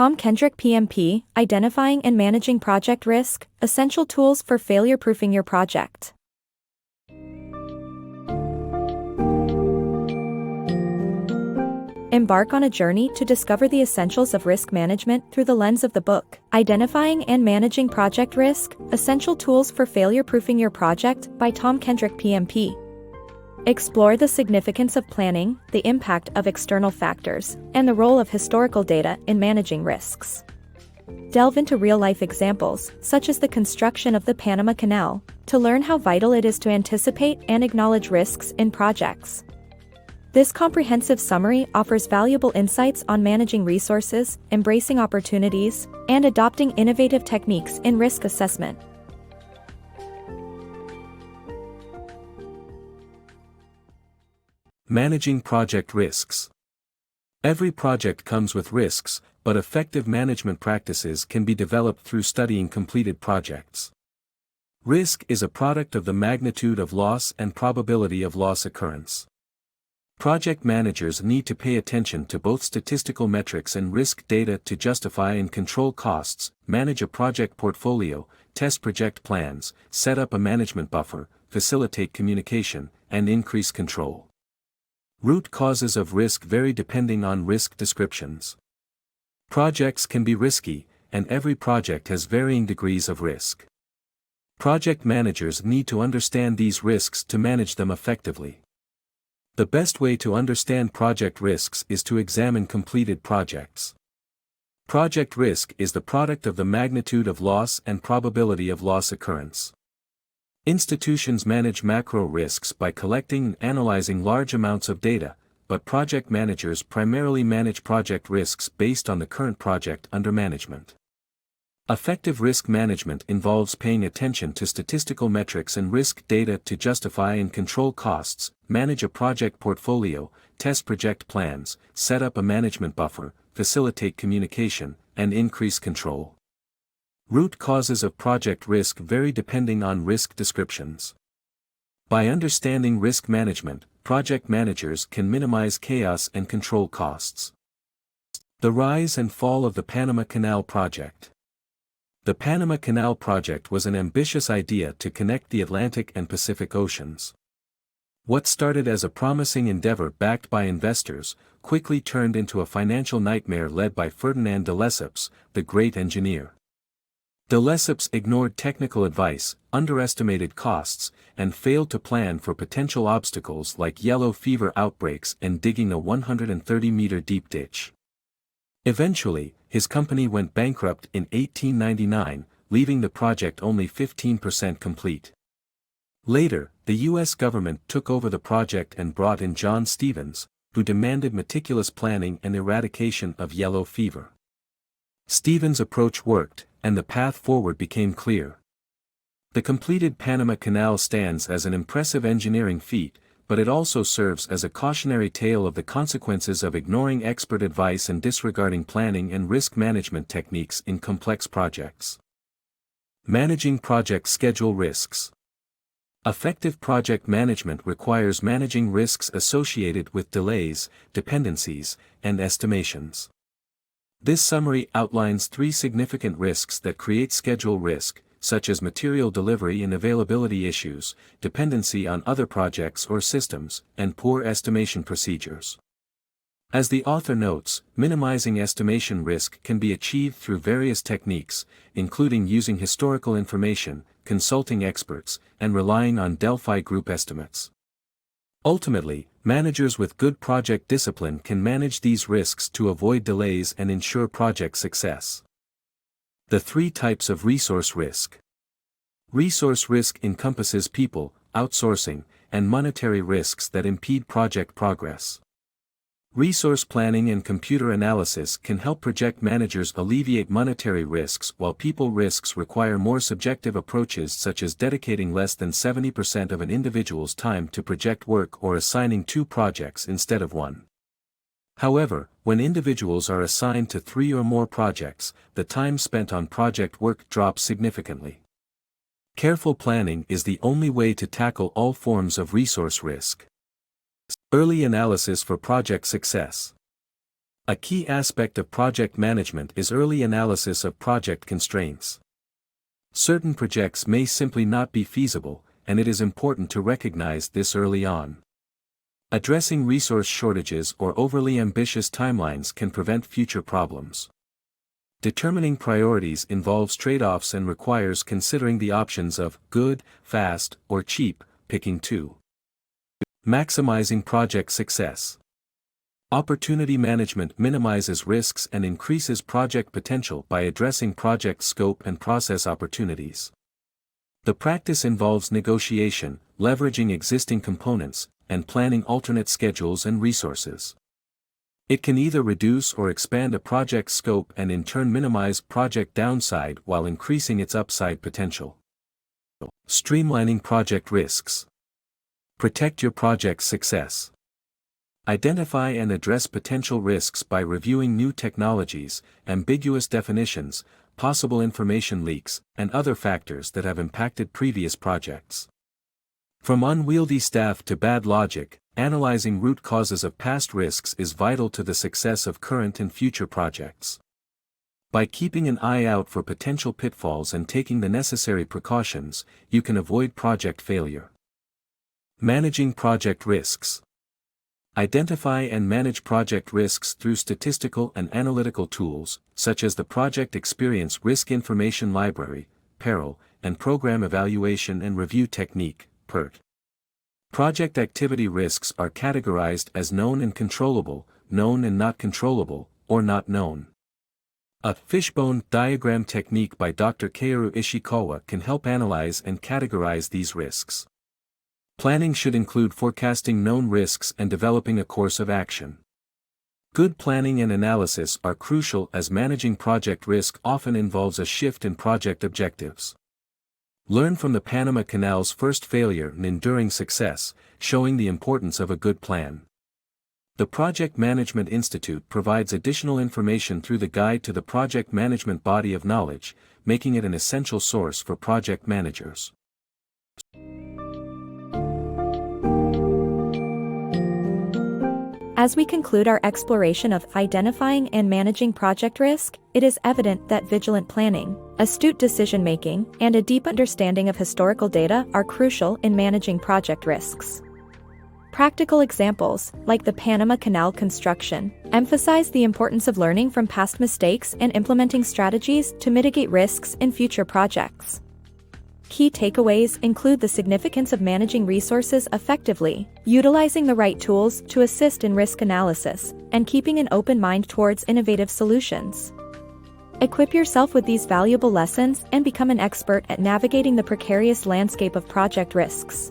Tom Kendrick PMP, Identifying and Managing Project Risk, Essential Tools for Failure-Proofing Your Project. Embark on a journey to discover the essentials of risk management through the lens of the book, Identifying and Managing Project Risk, Essential Tools for Failure-Proofing Your Project by Tom Kendrick PMP. Explore the significance of planning, the impact of external factors, and the role of historical data in managing risks. Delve into real-life examples, such as the construction of the Panama Canal, to learn how vital it is to anticipate and acknowledge risks in projects. This comprehensive summary offers valuable insights on managing resources, embracing opportunities, and adopting innovative techniques in risk assessment. Managing project risks. Every project comes with risks, but effective management practices can be developed through studying completed projects. Risk is a product of the magnitude of loss and probability of loss occurrence. Project managers need to pay attention to both statistical metrics and risk data to justify and control costs, manage a project portfolio, test project plans, set up a management buffer, facilitate communication, and increase control. Root causes of risk vary depending on risk descriptions. Projects can be risky, and every project has varying degrees of risk. Project managers need to understand these risks to manage them effectively. The best way to understand project risks is to examine completed projects. Project risk is the product of the magnitude of loss and probability of loss occurrence. Institutions manage macro risks by collecting and analyzing large amounts of data, but project managers primarily manage project risks based on the current project under management. Effective risk management involves paying attention to statistical metrics and risk data to justify and control costs, manage a project portfolio, test project plans, set up a management buffer, facilitate communication, and increase control. Root causes of project risk vary depending on risk descriptions. By understanding risk management, project managers can minimize chaos and control costs. The rise and fall of the Panama Canal project. The Panama Canal project was an ambitious idea to connect the Atlantic and Pacific Oceans. What started as a promising endeavor backed by investors, quickly turned into a financial nightmare led by Ferdinand de Lesseps, the great engineer. De Lesseps ignored technical advice, underestimated costs, and failed to plan for potential obstacles like yellow fever outbreaks and digging a 130-meter deep ditch. Eventually, his company went bankrupt in 1899, leaving the project only 15% complete. Later, the U.S. government took over the project and brought in John Stevens, who demanded meticulous planning and eradication of yellow fever. Stevens' approach worked, and the path forward became clear. The completed Panama Canal stands as an impressive engineering feat, but it also serves as a cautionary tale of the consequences of ignoring expert advice and disregarding planning and risk management techniques in complex projects. Managing project schedule risks. Effective project management requires managing risks associated with delays, dependencies, and estimations. This summary outlines 3 significant risks that create schedule risk, such as material delivery and availability issues, dependency on other projects or systems, and poor estimation procedures. As the author notes, minimizing estimation risk can be achieved through various techniques, including using historical information, consulting experts, and relying on Delphi group estimates. Ultimately, managers with good project discipline can manage these risks to avoid delays and ensure project success. The 3 types of resource risk. Resource risk encompasses people, outsourcing, and monetary risks that impede project progress. Resource planning and computer analysis can help project managers alleviate monetary risks, while people risks require more subjective approaches such as dedicating less than 70% of an individual's time to project work or assigning 2 projects instead of 1. However, when individuals are assigned to 3 or more projects, the time spent on project work drops significantly. Careful planning is the only way to tackle all forms of resource risk. Early analysis for project success. A key aspect of project management is early analysis of project constraints. Certain projects may simply not be feasible, and it is important to recognize this early on. Addressing resource shortages or overly ambitious timelines can prevent future problems. Determining priorities involves trade-offs and requires considering the options of good, fast, or cheap, picking two. Maximizing project success. Opportunity management minimizes risks and increases project potential by addressing project scope and process opportunities. The practice involves negotiation, leveraging existing components, and planning alternate schedules and resources. It can either reduce or expand a project's scope and in turn minimize project downside while increasing its upside potential. Streamlining project risks. Protect your project's success. Identify and address potential risks by reviewing new technologies, ambiguous definitions, possible information leaks, and other factors that have impacted previous projects. From unwieldy staff to bad logic, analyzing root causes of past risks is vital to the success of current and future projects. By keeping an eye out for potential pitfalls and taking the necessary precautions, you can avoid project failure. Managing project risks. Identify and manage project risks through statistical and analytical tools, such as the Project Experience Risk Information Library, PERL, and Program Evaluation and Review Technique, PERT. Project activity risks are categorized as known and controllable, known and not controllable, or not known. A fishbone diagram technique by Dr. Kaoru Ishikawa can help analyze and categorize these risks. Planning should include forecasting known risks and developing a course of action. Good planning and analysis are crucial as managing project risk often involves a shift in project objectives. Learn from the Panama Canal's first failure and enduring success, showing the importance of a good plan. The Project Management Institute provides additional information through the Guide to the Project Management Body of Knowledge, making it an essential source for project managers. As we conclude our exploration of identifying and managing project risk, it is evident that vigilant planning, astute decision-making, and a deep understanding of historical data are crucial in managing project risks. Practical examples, like the Panama Canal construction, emphasize the importance of learning from past mistakes and implementing strategies to mitigate risks in future projects. Key takeaways include the significance of managing resources effectively, utilizing the right tools to assist in risk analysis, and keeping an open mind towards innovative solutions. Equip yourself with these valuable lessons and become an expert at navigating the precarious landscape of project risks.